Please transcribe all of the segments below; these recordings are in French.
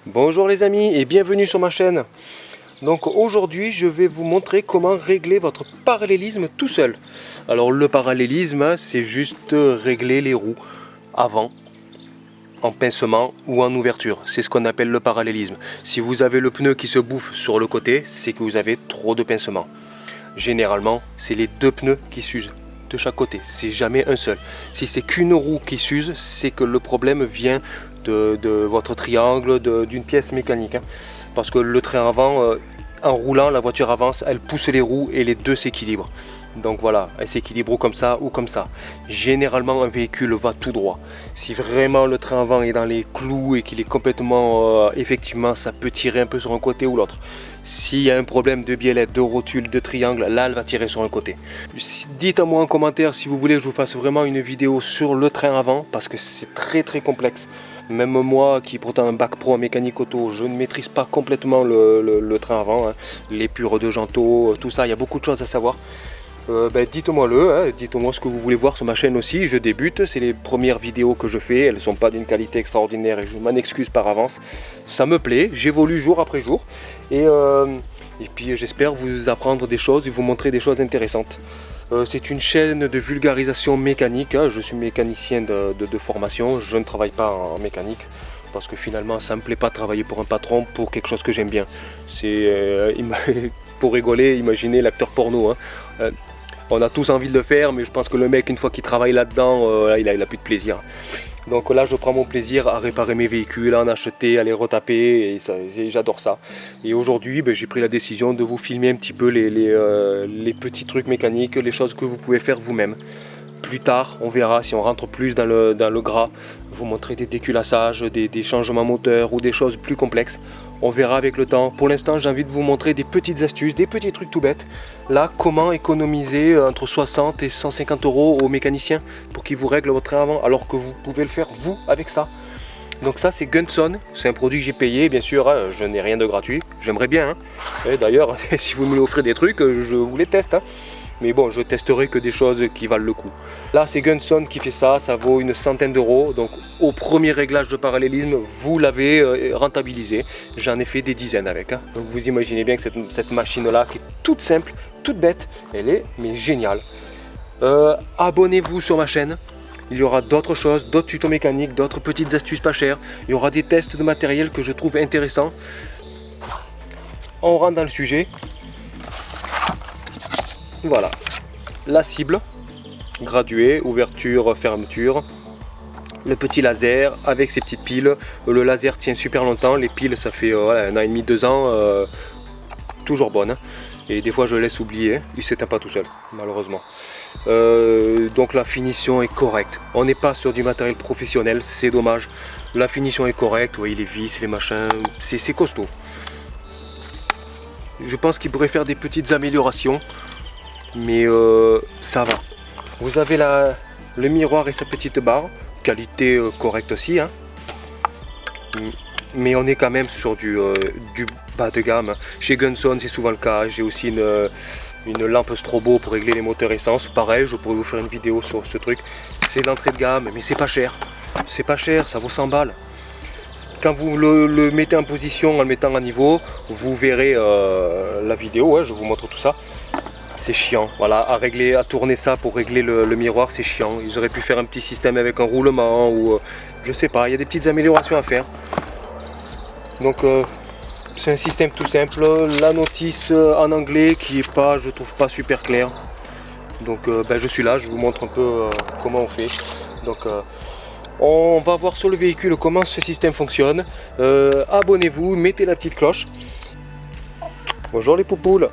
Bonjour les amis et bienvenue sur ma chaîne. Donc aujourd'hui je vais vous montrer comment régler votre parallélisme tout seul. Alors le parallélisme c'est juste régler les roues avant en pincement ou en ouverture. C'est ce qu'on appelle le parallélisme. Si vous avez le pneu qui se bouffe sur le côté, c'est que vous avez trop de pincement. Généralement c'est les deux pneus qui s'usent de chaque côté, c'est jamais un seul. Si c'est qu'une roue qui s'use, c'est que le problème vient de votre triangle, d'une pièce mécanique. Parce que le train avant, en roulant, la voiture avance, elle pousse les roues et les deux s'équilibrent. Donc voilà, elle s'équilibre comme ça ou comme ça. Généralement, un véhicule va tout droit. Si vraiment le train avant est dans les clous et qu'il est complètement... effectivement, ça peut tirer un peu sur un côté ou l'autre. S'il y a un problème de biellette, de rotule, de triangle, là, elle va tirer sur un côté. Dites-moi en commentaire si vous voulez que je vous fasse vraiment une vidéo sur le train avant, parce que c'est très complexe. Même moi qui pourtant un bac pro en mécanique auto, je ne maîtrise pas complètement le train avant, hein. L'épure de Janto, tout ça, il y a beaucoup de choses à savoir. Dites-moi-le, hein, dites-moi ce que vous voulez voir sur ma chaîne aussi, je débute, c'est les premières vidéos que je fais, elles ne sont pas d'une qualité extraordinaire et je m'en excuse par avance. Ça me plaît, j'évolue jour après jour et puis j'espère vous apprendre des choses et vous montrer des choses intéressantes. C'est une chaîne de vulgarisation mécanique, hein. Je suis mécanicien de formation, je ne travaille pas en mécanique parce que finalement ça ne me plaît pas de travailler pour un patron pour quelque chose que j'aime bien. C'est pour rigoler, imaginez l'acteur porno, hein. On a tous envie de le faire, mais je pense que le mec, une fois qu'il travaille là-dedans, il a plus de plaisir. Donc là, je prends mon plaisir à réparer mes véhicules, à en acheter, à les retaper, et j'adore ça. Et aujourd'hui, j'ai pris la décision de vous filmer un petit peu les petits trucs mécaniques, les choses que vous pouvez faire vous-même. Plus tard, on verra si on rentre plus dans le gras, vous montrer des déculassages, des changements moteurs ou des choses plus complexes. On verra avec le temps. Pour l'instant, j'ai envie de vous montrer des petites astuces, des petits trucs tout bêtes. Là, comment économiser entre 60 et 150 euros au mécanicien pour qu'il vous règle votre train avant, alors que vous pouvez le faire vous avec ça. Donc ça, c'est Gunson, c'est un produit que j'ai payé, bien sûr, hein, je n'ai rien de gratuit. J'aimerais bien, hein. Et d'ailleurs, si vous me offrez des trucs, je vous les teste, hein. Mais bon, je testerai que des choses qui valent le coup. Là, c'est Gunson qui fait ça, ça vaut une centaine d'euros. Donc au premier réglage de parallélisme, vous l'avez rentabilisé. J'en ai fait des dizaines avec, hein. Donc vous imaginez bien que cette machine-là, qui est toute simple, toute bête, elle est mais géniale. Abonnez-vous sur ma chaîne. Il y aura d'autres choses, d'autres tutos mécaniques, d'autres petites astuces pas chères. Il y aura des tests de matériel que je trouve intéressants. On rentre dans le sujet. Voilà, la cible, graduée, ouverture, fermeture, le petit laser avec ses petites piles. Le laser tient super longtemps, les piles ça fait 1 an et demi, 2 ans, toujours bonnes. Hein. Et des fois je laisse oublier, il ne s'éteint pas tout seul, malheureusement. Donc la finition est correcte. On n'est pas sur du matériel professionnel, c'est dommage. La finition est correcte, vous voyez les vis, les machins, c'est costaud. Je pense qu'il pourrait faire des petites améliorations. Mais ça va. Vous avez le miroir et sa petite barre, qualité correcte aussi, hein. Mais on est quand même sur du bas de gamme. Chez Gunson c'est souvent le cas. J'ai aussi une lampe strobo pour régler les moteurs essence. Pareil, je pourrais vous faire une vidéo sur ce truc. C'est l'entrée de gamme, mais c'est pas cher. C'est pas cher, ça vaut 100 balles. Quand vous le mettez en position, en le mettant à niveau, vous verrez la vidéo, ouais, je vous montre tout ça. C'est chiant, voilà, à tourner ça pour régler le miroir, c'est chiant. Ils auraient pu faire un petit système avec un roulement ou je sais pas, il y a des petites améliorations à faire. Donc c'est un système tout simple. La notice en anglais qui est pas, je trouve pas super claire. Donc je suis là, je vous montre un peu comment on fait. Donc on va voir sur le véhicule comment ce système fonctionne. Abonnez-vous, mettez la petite cloche. Bonjour les poupoules.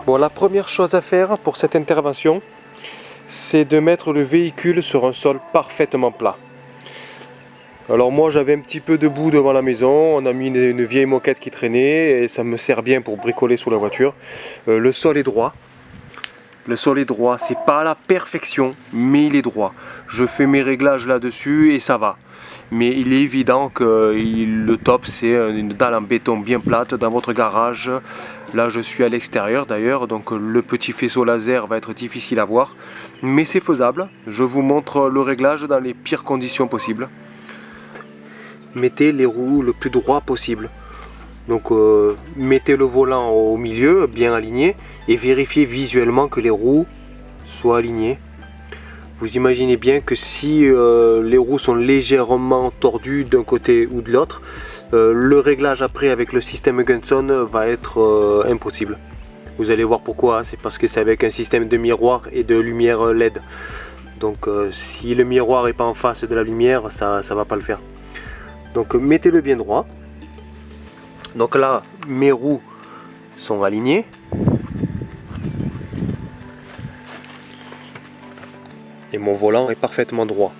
Bon, la première chose à faire pour cette intervention, c'est de mettre le véhicule sur un sol parfaitement plat. Alors moi j'avais un petit peu de boue devant la maison, on a mis une vieille moquette qui traînait et ça me sert bien pour bricoler sous la voiture. Le sol est droit. Le sol est droit, c'est pas à la perfection, mais il est droit. Je fais mes réglages là-dessus et ça va. Mais il est évident que le top c'est une dalle en béton bien plate dans votre garage. Là je suis à l'extérieur d'ailleurs, donc le petit faisceau laser va être difficile à voir. Mais c'est faisable, je vous montre le réglage dans les pires conditions possibles. mettez les roues le plus droit possible. Donc mettez le volant au milieu, bien aligné, et vérifiez visuellement que les roues soient alignées. Vous imaginez bien que si les roues sont légèrement tordues d'un côté ou de l'autre, le réglage après avec le système Gunson va être impossible. Vous allez voir pourquoi, c'est parce que c'est avec un système de miroir et de lumière LED. Donc si le miroir n'est pas en face de la lumière, ça ne va pas le faire. Donc mettez-le bien droit. Donc là, mes roues sont alignées. Et mon volant est parfaitement droit.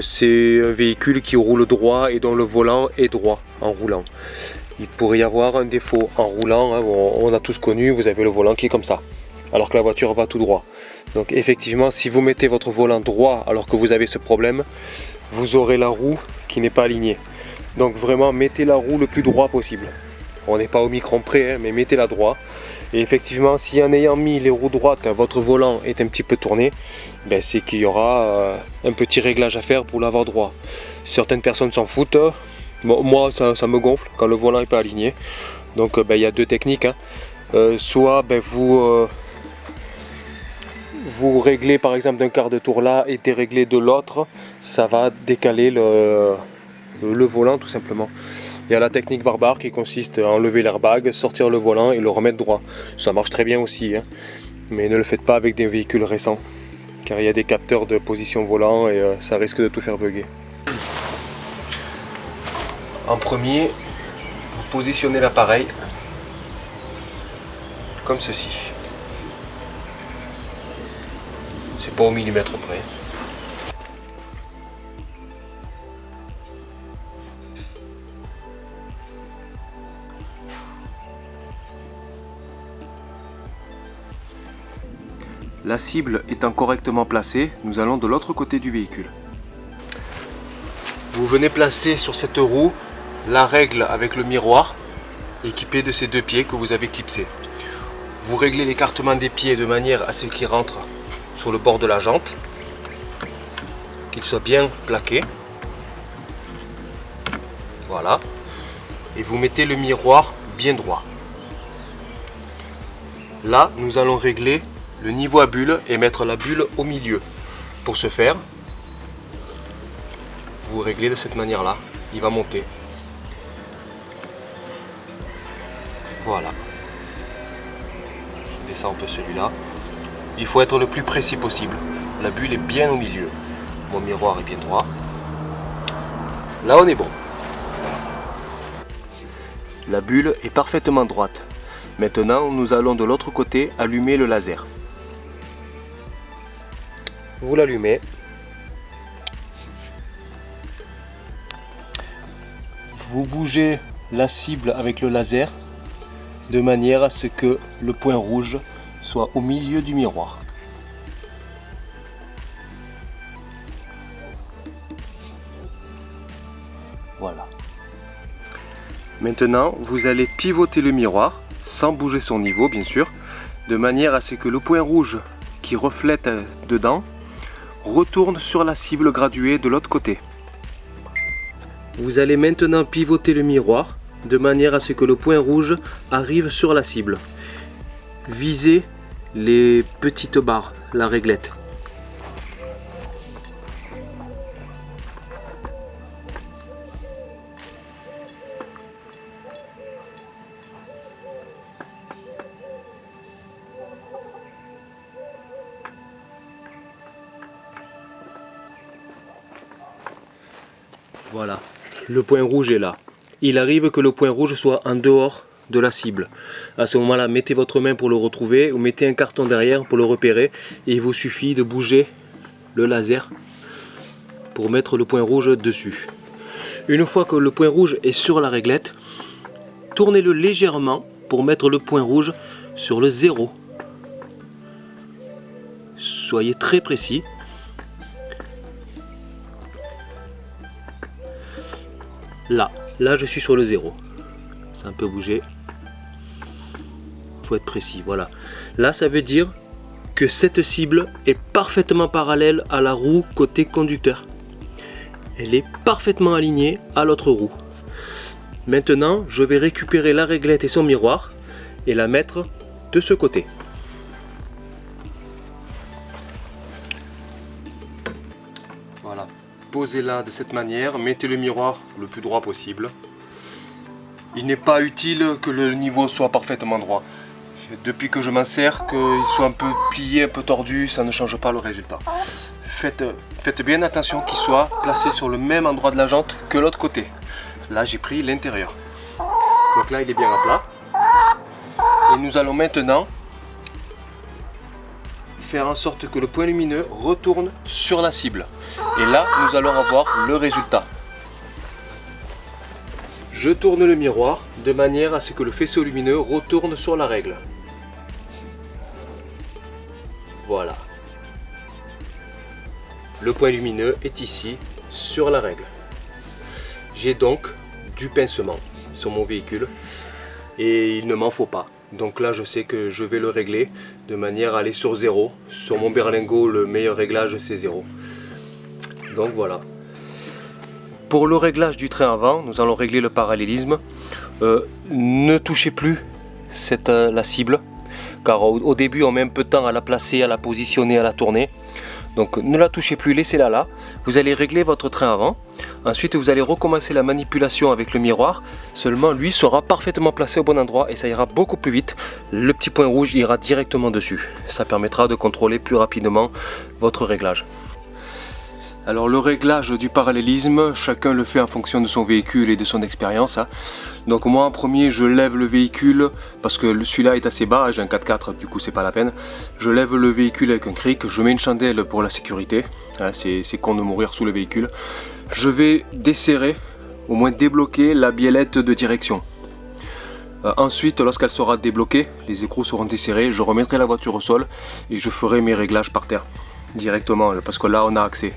C'est un véhicule qui roule droit et dont le volant est droit en roulant. Il pourrait y avoir un défaut en roulant, hein, on a tous connu, vous avez le volant qui est comme ça, alors que la voiture va tout droit. Donc effectivement, si vous mettez votre volant droit alors que vous avez ce problème, vous aurez la roue qui n'est pas alignée. Donc vraiment, mettez la roue le plus droit possible. On n'est pas au micron près, hein, mais mettez-la droit. Et effectivement, si en ayant mis les roues droites, votre volant est un petit peu tourné, ben c'est qu'il y aura un petit réglage à faire pour l'avoir droit. Certaines personnes s'en foutent. Bon, moi, ça me gonfle quand le volant n'est pas aligné. Donc, il y a deux techniques. Hein. Soit vous réglez par exemple d'un quart de tour là et déréglez de l'autre, ça va décaler le volant tout simplement. Il y a la technique barbare qui consiste à enlever l'airbag, sortir le volant et le remettre droit. Ça marche très bien aussi, hein. Mais ne le faites pas avec des véhicules récents, car il y a des capteurs de position volant et ça risque de tout faire bugger. En premier, vous positionnez l'appareil comme ceci. C'est pas au millimètre près. La cible étant correctement placée, nous allons de l'autre côté du véhicule. Vous venez placer sur cette roue la règle avec le miroir équipé de ces deux pieds que vous avez clipsés. Vous réglez l'écartement des pieds de manière à ce qu'ils rentrent sur le bord de la jante, qu'ils soient bien plaqués. Voilà. Et vous mettez le miroir bien droit. Là, nous allons régler le niveau à bulle et mettre la bulle au milieu. Pour ce faire, vous réglez de cette manière-là. Il va monter. Voilà. Je descends un peu celui-là. Il faut être le plus précis possible. La bulle est bien au milieu. Mon miroir est bien droit. Là, on est bon. La bulle est parfaitement droite. Maintenant, nous allons de l'autre côté allumer le laser. Vous l'allumez. Vous bougez la cible avec le laser de manière à ce que le point rouge soit au milieu du miroir. Voilà. Maintenant, vous allez pivoter le miroir, sans bouger son niveau bien sûr, de manière à ce que le point rouge qui reflète dedans retourne sur la cible graduée de l'autre côté. Vous allez maintenant pivoter le miroir de manière à ce que le point rouge arrive sur la cible. Visez les petites barres, la réglette. Voilà, le point rouge est là. Il arrive que le point rouge soit en dehors de la cible. À ce moment-là, mettez votre main pour le retrouver ou mettez un carton derrière pour le repérer. Et il vous suffit de bouger le laser pour mettre le point rouge dessus. Une fois que le point rouge est sur la réglette, tournez-le légèrement pour mettre le point rouge sur le 0. Soyez très précis. Là je suis sur le 0. Ça a un peu bougé. Il faut être précis, voilà. Là ça veut dire que cette cible est parfaitement parallèle à la roue côté conducteur. elle est parfaitement alignée à l'autre roue. Maintenant, je vais récupérer la réglette et son miroir et la mettre de ce côté. Voilà, posez-la de cette manière, mettez le miroir le plus droit possible. Il n'est pas utile que le niveau soit parfaitement droit. Depuis que je m'en sers, qu'il soit un peu plié, un peu tordu, ça ne change pas le résultat. Faites bien attention qu'il soit placé sur le même endroit de la jante que l'autre côté. Là, j'ai pris l'intérieur. Donc là, il est bien à plat. Et nous allons maintenant faire en sorte que le point lumineux retourne sur la cible. Et là, nous allons avoir le résultat. Je tourne le miroir de manière à ce que le faisceau lumineux retourne sur la règle. Voilà. Le point lumineux est ici, sur la règle. J'ai donc du pincement sur mon véhicule et il ne m'en faut pas. Donc là, je sais que je vais le régler de manière à aller sur 0. Sur mon berlingot, le meilleur réglage, c'est 0. Donc voilà. Pour le réglage du train avant, nous allons régler le parallélisme. Ne touchez plus la cible, car au début, on met un peu de temps à la placer, à la positionner, à la tourner. Donc ne la touchez plus, laissez-la là. Vous allez régler votre train avant. Ensuite, vous allez recommencer la manipulation avec le miroir. Seulement, lui sera parfaitement placé au bon endroit et ça ira beaucoup plus vite. Le petit point rouge ira directement dessus. Ça permettra de contrôler plus rapidement votre réglage. Alors le réglage du parallélisme, chacun le fait en fonction de son véhicule et de son expérience. Donc moi en premier, je lève le véhicule parce que celui-là est assez bas, j'ai un 4x4, du coup c'est pas la peine. Je lève le véhicule avec un cric, je mets une chandelle pour la sécurité. C'est con de mourir sous le véhicule. Je vais desserrer, au moins débloquer la biellette de direction. Ensuite, lorsqu'elle sera débloquée, les écrous seront desserrés, je remettrai la voiture au sol et je ferai mes réglages par terre. Directement, parce que là on a accès.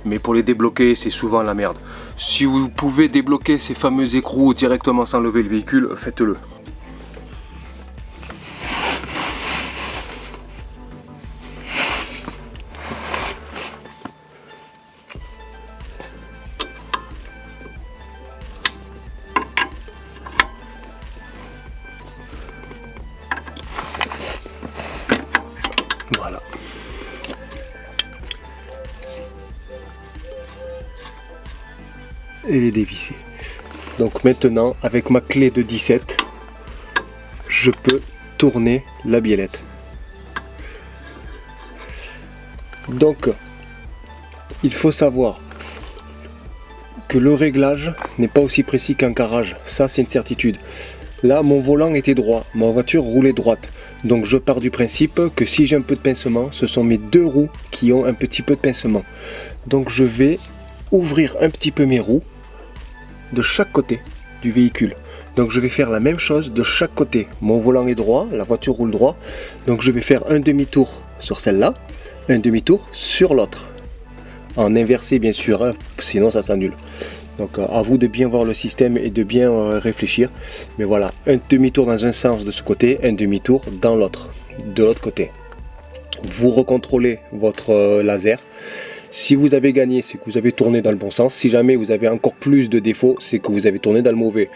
Mais pour les débloquer, c'est souvent la merde. Si vous pouvez débloquer ces fameux écrous directement sans lever le véhicule, faites-le. Voilà. Et les dévisser. Donc maintenant, avec ma clé de 17, je peux tourner la biellette. Donc, il faut savoir que le réglage n'est pas aussi précis qu'un garage. Ça, c'est une certitude. Là, mon volant était droit, ma voiture roulait droite. Donc je pars du principe que si j'ai un peu de pincement, ce sont mes deux roues qui ont un petit peu de pincement. Donc je vais ouvrir un petit peu mes roues de chaque côté du véhicule. Donc je vais faire la même chose de chaque côté. Mon volant est droit, la voiture roule droit. Donc je vais faire un demi-tour sur celle-là, un demi-tour sur l'autre. En inversé bien sûr, hein, sinon ça s'annule. Donc à vous de bien voir le système et de bien réfléchir. Mais voilà, un demi-tour dans un sens de ce côté, un demi-tour dans l'autre, de l'autre côté. Vous recontrôlez votre laser. Si vous avez gagné, c'est que vous avez tourné dans le bon sens. Si jamais vous avez encore plus de défauts, c'est que vous avez tourné dans le mauvais.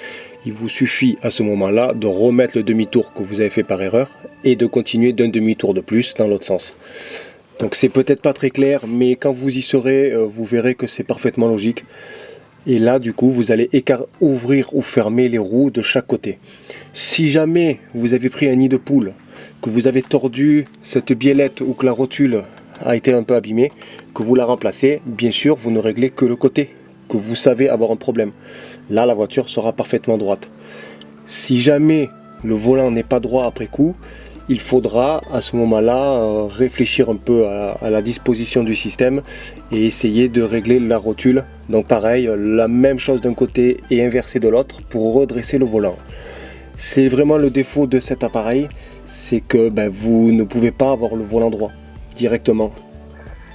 Il vous suffit à ce moment-là de remettre le demi-tour que vous avez fait par erreur et de continuer d'un demi-tour de plus dans l'autre sens. Donc c'est peut-être pas très clair, mais quand vous y serez, vous verrez que c'est parfaitement logique. Et là, du coup, vous allez ouvrir ou fermer les roues de chaque côté. Si jamais vous avez pris un nid de poule, que vous avez tordu cette biellette ou que la rotule a été un peu abîmée, que vous la remplacez, bien sûr, vous ne réglez que le côté que vous savez avoir un problème. Là, la voiture sera parfaitement droite. Si jamais le volant n'est pas droit après coup, il faudra à ce moment-là réfléchir un peu à la disposition du système et essayer de régler la rotule. Donc pareil, la même chose d'un côté et inversé de l'autre pour redresser le volant. C'est vraiment le défaut de cet appareil, c'est que vous ne pouvez pas avoir le volant droit directement.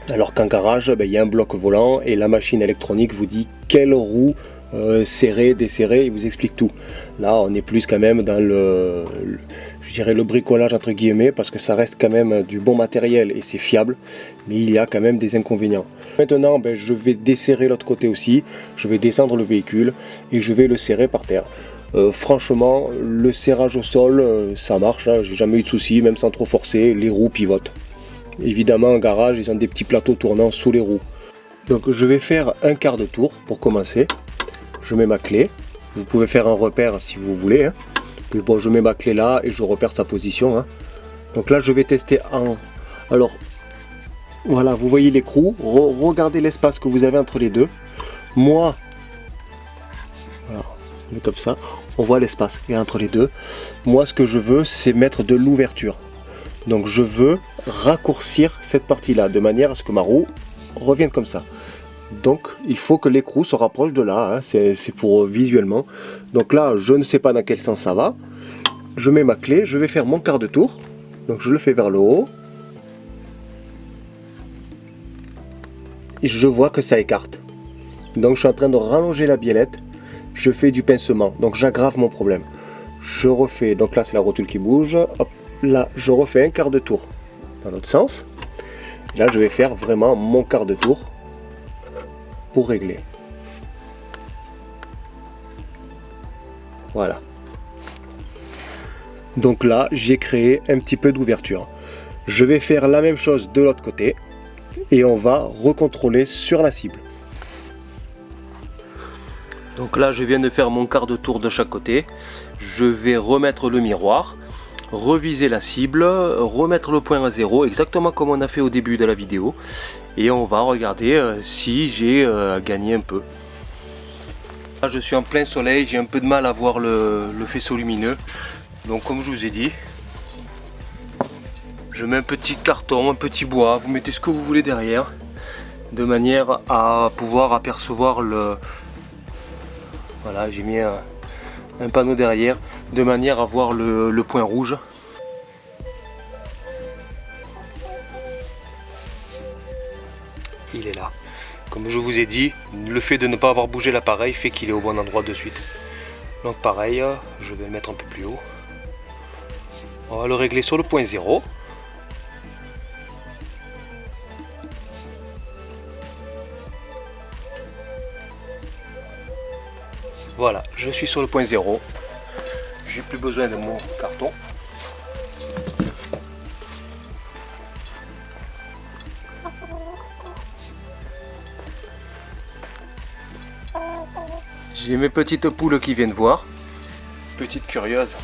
Alors qu'en garage, il y a un bloc volant et la machine électronique vous dit quelle roue serrer, desserrer, il vous explique tout. Là on est plus quand même dans je dirais le bricolage entre guillemets, parce que ça reste quand même du bon matériel et c'est fiable, mais il y a quand même des inconvénients. Maintenant je vais desserrer l'autre côté aussi, je vais descendre le véhicule et je vais le serrer par terre. Franchement, le serrage au sol, ça marche, hein, j'ai jamais eu de soucis, même sans trop forcer, les roues pivotent. Évidemment en garage ils ont des petits plateaux tournants sous les roues. Donc je vais faire un quart de tour pour commencer. Je mets ma clé, vous pouvez faire un repère si vous voulez, hein. Puis bon, je mets ma clé là et je repère sa position, hein. Donc là je vais tester en... Alors voilà, vous voyez l'écrou, regardez l'espace que vous avez entre les deux. Moi, voilà, on met comme ça, on voit l'espace et entre les deux. Moi ce que je veux c'est mettre de l'ouverture. Donc je veux raccourcir cette partie là de manière à ce que ma roue revienne comme ça. Donc il faut que l'écrou se rapproche de là, hein, c'est pour visuellement. Donc là je ne sais pas dans quel sens ça va. Je mets ma clé, je vais faire mon quart de tour. Donc je le fais vers le haut. Et je vois que ça écarte. Donc je suis en train de rallonger la biellette. Je fais du pincement, donc j'aggrave mon problème. Je refais, donc là c'est la rotule qui bouge. Hop, là je refais un quart de tour dans l'autre sens. Et là je vais faire vraiment mon quart de tour pour régler. Voilà. Donc là, j'ai créé un petit peu d'ouverture. Je vais faire la même chose de l'autre côté et on va recontrôler sur la cible. Donc là, je viens de faire mon quart de tour de chaque côté. Je vais remettre le miroir, reviser la cible, remettre le point à 0, exactement comme on a fait au début de la vidéo. Et on va regarder si j'ai gagné un peu. Là je suis en plein soleil, j'ai un peu de mal à voir le faisceau lumineux. Donc comme je vous ai dit, je mets un petit carton, un petit bois, vous mettez ce que vous voulez derrière, de manière à pouvoir apercevoir le... Voilà, j'ai mis un panneau derrière, de manière à voir le point rouge. Il est là. Comme je vous ai dit, le fait de ne pas avoir bougé l'appareil fait qu'il est au bon endroit de suite. Donc pareil, je vais le mettre un peu plus haut. On va le régler sur le point 0. Voilà, je suis sur le point 0. J'ai plus besoin de mon carton. J'ai mes petites poules qui viennent voir. Petites curieuses.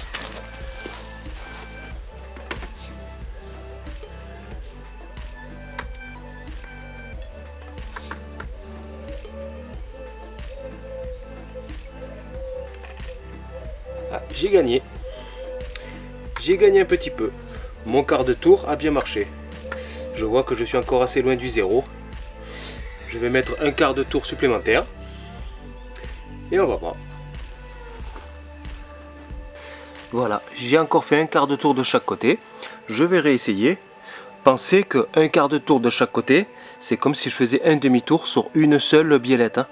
Ah, j'ai gagné. J'ai gagné un petit peu. Mon quart de tour a bien marché. Je vois que je suis encore assez loin du 0. Je vais mettre un quart de tour supplémentaire. Et on va voir. Voilà, j'ai encore fait un quart de tour de chaque côté. Je vais réessayer. Pensez que un quart de tour de chaque côté, c'est comme si je faisais un demi-tour sur une seule biellette, hein.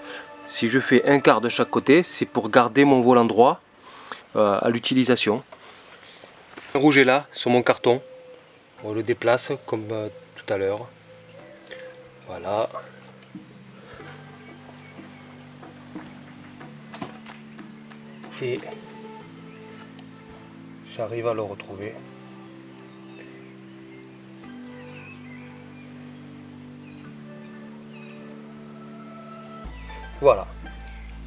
Si je fais un quart de chaque côté, c'est pour garder mon volant droit à l'utilisation. Le rouge est là, sur mon carton. On le déplace comme tout à l'heure. Voilà. Et j'arrive à le retrouver. Voilà,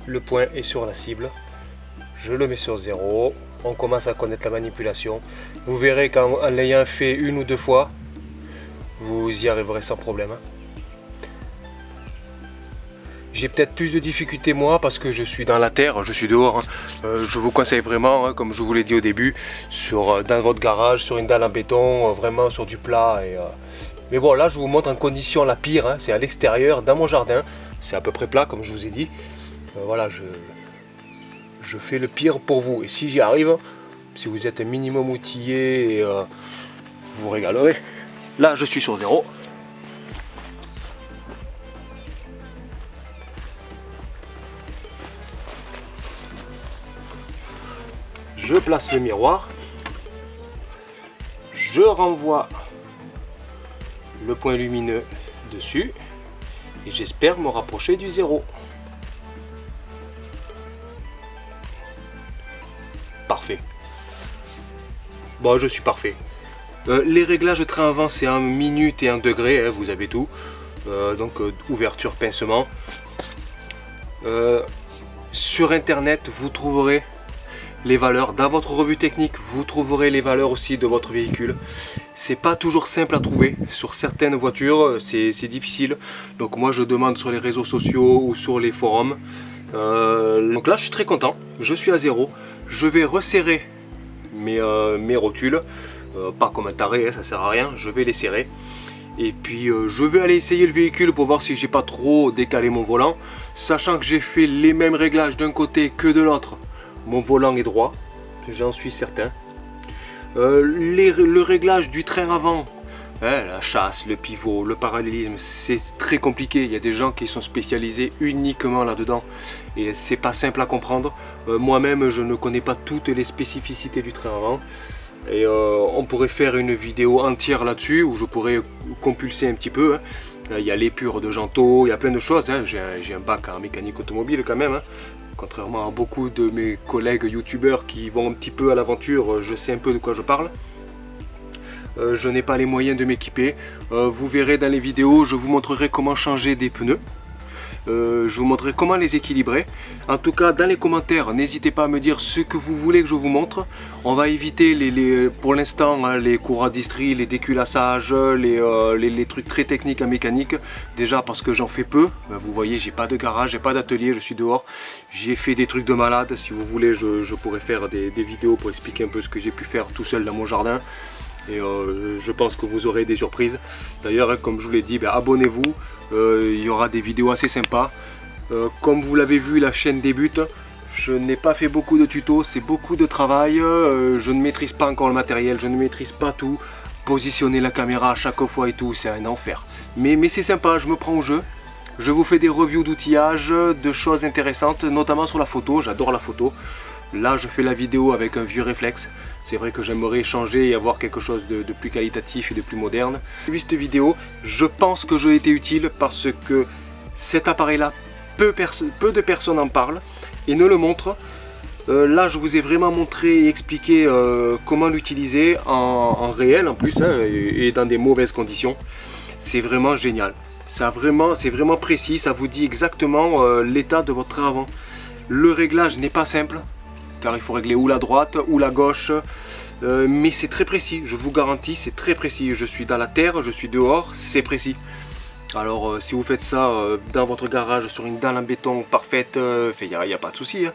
le point est sur la cible. Je le mets sur 0. On commence à connaître la manipulation. Vous verrez qu'en l'ayant fait une ou deux fois, vous y arriverez sans problème. J'ai peut-être plus de difficultés moi parce que je suis dans la terre, je suis dehors. Je vous conseille vraiment, comme je vous l'ai dit au début, dans votre garage, sur une dalle en béton, vraiment sur du plat. Mais bon, là je vous montre en condition la pire, c'est à l'extérieur, dans mon jardin. C'est à peu près plat comme je vous ai dit. Voilà, je fais le pire pour vous. Et si j'y arrive, si vous êtes un minimum outillé, vous vous régalerez. Là je suis sur 0. je place le miroir, je renvoie le point lumineux dessus et j'espère me rapprocher du 0. Parfait. Bon, je suis parfait. Les réglages train avant, c'est 1 minute et 1 degré, hein, vous avez tout. Ouverture, pincement. Sur internet, vous trouverez les valeurs. Dans votre revue technique, vous trouverez les valeurs aussi de votre véhicule. C'est pas toujours simple à trouver. Sur certaines voitures, c'est difficile. Donc moi, je demande sur les réseaux sociaux ou sur les forums. Donc là, je suis très content. Je suis à 0. Je vais resserrer mes rotules. Pas comme un taré, hein, ça sert à rien. Je vais les serrer. Et puis je vais aller essayer le véhicule pour voir si j'ai pas trop décalé mon volant. Sachant que j'ai fait les mêmes réglages d'un côté que de l'autre. Mon volant est droit, j'en suis certain. Le réglage du train avant, hein, la chasse, le pivot, le parallélisme, c'est très compliqué. Il y a des gens qui sont spécialisés uniquement là-dedans. Et c'est pas simple à comprendre. Moi-même, je ne connais pas toutes les spécificités du train avant. Et on pourrait faire une vidéo entière là-dessus où je pourrais compulser un petit peu. Hein. Il y a l'épure de Janto, il y a plein de choses. Hein. J'ai un bac en mécanique automobile quand même. Hein. Contrairement à beaucoup de mes collègues youtubeurs qui vont un petit peu à l'aventure, je sais un peu de quoi je parle. Je n'ai pas les moyens de m'équiper. Vous verrez dans les vidéos, je vous montrerai comment changer des pneus. Je vous montrerai comment les équilibrer. En tout cas, dans les commentaires, n'hésitez pas à me dire ce que vous voulez que je vous montre. On va éviter pour l'instant hein, les courroies d'Istrie, les déculassages, les trucs très techniques en mécanique. Déjà parce que j'en fais peu. Vous voyez, j'ai pas de garage, j'ai pas d'atelier, je suis dehors. J'ai fait des trucs de malade. Si vous voulez, je pourrais faire des vidéos pour expliquer un peu ce que j'ai pu faire tout seul dans mon jardin. Et je pense que vous aurez des surprises. D'ailleurs, hein, comme je vous l'ai dit, abonnez-vous. Il y aura des vidéos assez sympas. Comme vous l'avez vu, la chaîne débute. Je n'ai pas fait beaucoup de tutos, c'est beaucoup de travail. Je ne maîtrise pas encore le matériel, je ne maîtrise pas tout. Positionner la caméra à chaque fois et tout, c'est un enfer. Mais c'est sympa, je me prends au jeu. Je vous fais des reviews d'outillage, de choses intéressantes, notamment sur la photo. J'adore la photo. Là, je fais la vidéo avec un vieux réflexe. C'est vrai que j'aimerais changer et avoir quelque chose de plus qualitatif et de plus moderne. Vu cette vidéo, je pense que j'ai été utile parce que cet appareil-là, peu de personnes en parlent et ne le montrent. Là, je vous ai vraiment montré et expliqué comment l'utiliser en réel en plus hein, et dans des mauvaises conditions. C'est vraiment génial. C'est vraiment précis, ça vous dit exactement l'état de votre train avant. Le réglage n'est pas simple. Car il faut régler ou la droite ou la gauche, mais c'est très précis, je vous garantis, c'est très précis. Je suis dans la terre, je suis dehors, c'est précis. Alors si vous faites ça dans votre garage sur une dalle en béton parfaite, il n'y a pas de souci. Hein.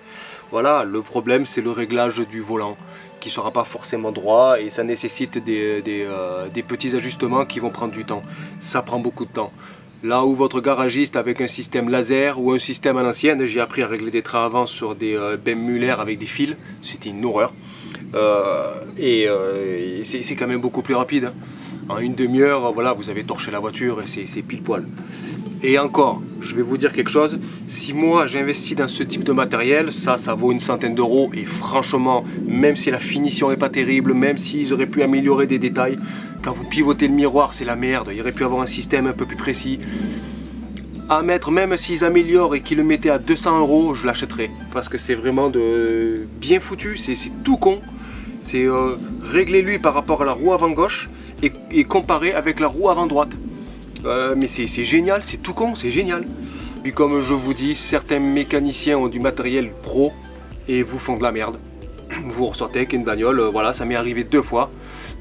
Voilà, le problème c'est le réglage du volant qui ne sera pas forcément droit et ça nécessite des petits ajustements qui vont prendre du temps. Ça prend beaucoup de temps. Là où votre garagiste avec un système laser ou un système à l'ancienne, j'ai appris à régler des trains avant sur des BEM Muller avec des fils, c'était une horreur. C'est quand même beaucoup plus rapide. Hein. En une demi-heure, voilà, vous avez torché la voiture et c'est pile poil. Et encore, je vais vous dire quelque chose, si moi j'investis dans ce type de matériel, ça vaut une centaine d'euros et franchement, même si la finition n'est pas terrible, même s'ils auraient pu améliorer des détails, quand vous pivotez le miroir c'est la merde, il aurait pu avoir un système un peu plus précis. À mettre, même s'ils améliorent et qu'ils le mettaient à 200 euros, je l'achèterais parce que c'est vraiment bien foutu, c'est tout con. C'est régler lui par rapport à la roue avant gauche et comparer avec la roue avant droite. Mais c'est génial, c'est tout con, c'est génial. Puis comme je vous dis, certains mécaniciens ont du matériel pro et vous font de la merde. Vous ressortez avec une bagnole, voilà, ça m'est arrivé 2 fois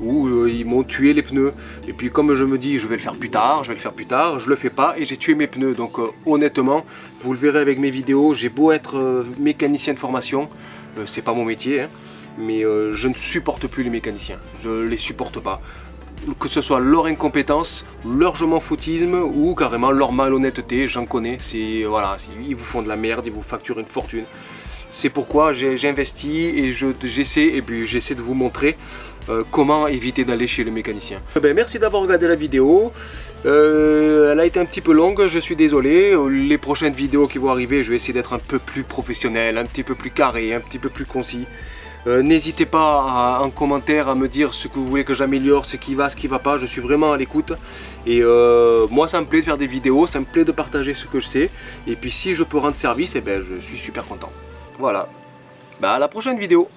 où ils m'ont tué les pneus. Et puis comme je me dis, je vais le faire plus tard, je le fais pas et j'ai tué mes pneus. Donc honnêtement, vous le verrez avec mes vidéos, j'ai beau être mécanicien de formation, c'est pas mon métier, hein, mais je ne supporte plus les mécaniciens, je les supporte pas. Que ce soit leur incompétence, leur je m'en foutisme ou carrément leur malhonnêteté, j'en connais, voilà, ils vous font de la merde, ils vous facturent une fortune. C'est pourquoi j'ai investi et j'essaie de vous montrer comment éviter d'aller chez le mécanicien. Merci d'avoir regardé la vidéo, elle a été un petit peu longue, je suis désolé. Les prochaines vidéos qui vont arriver, je vais essayer d'être un peu plus professionnel, un petit peu plus carré, un petit peu plus concis. N'hésitez pas en commentaire à me dire ce que vous voulez que j'améliore, ce qui va pas. Je suis vraiment à l'écoute. Et moi, ça me plaît de faire des vidéos, ça me plaît de partager ce que je sais. Et puis si je peux rendre service, eh ben, je suis super content. Voilà. Bah, à la prochaine vidéo.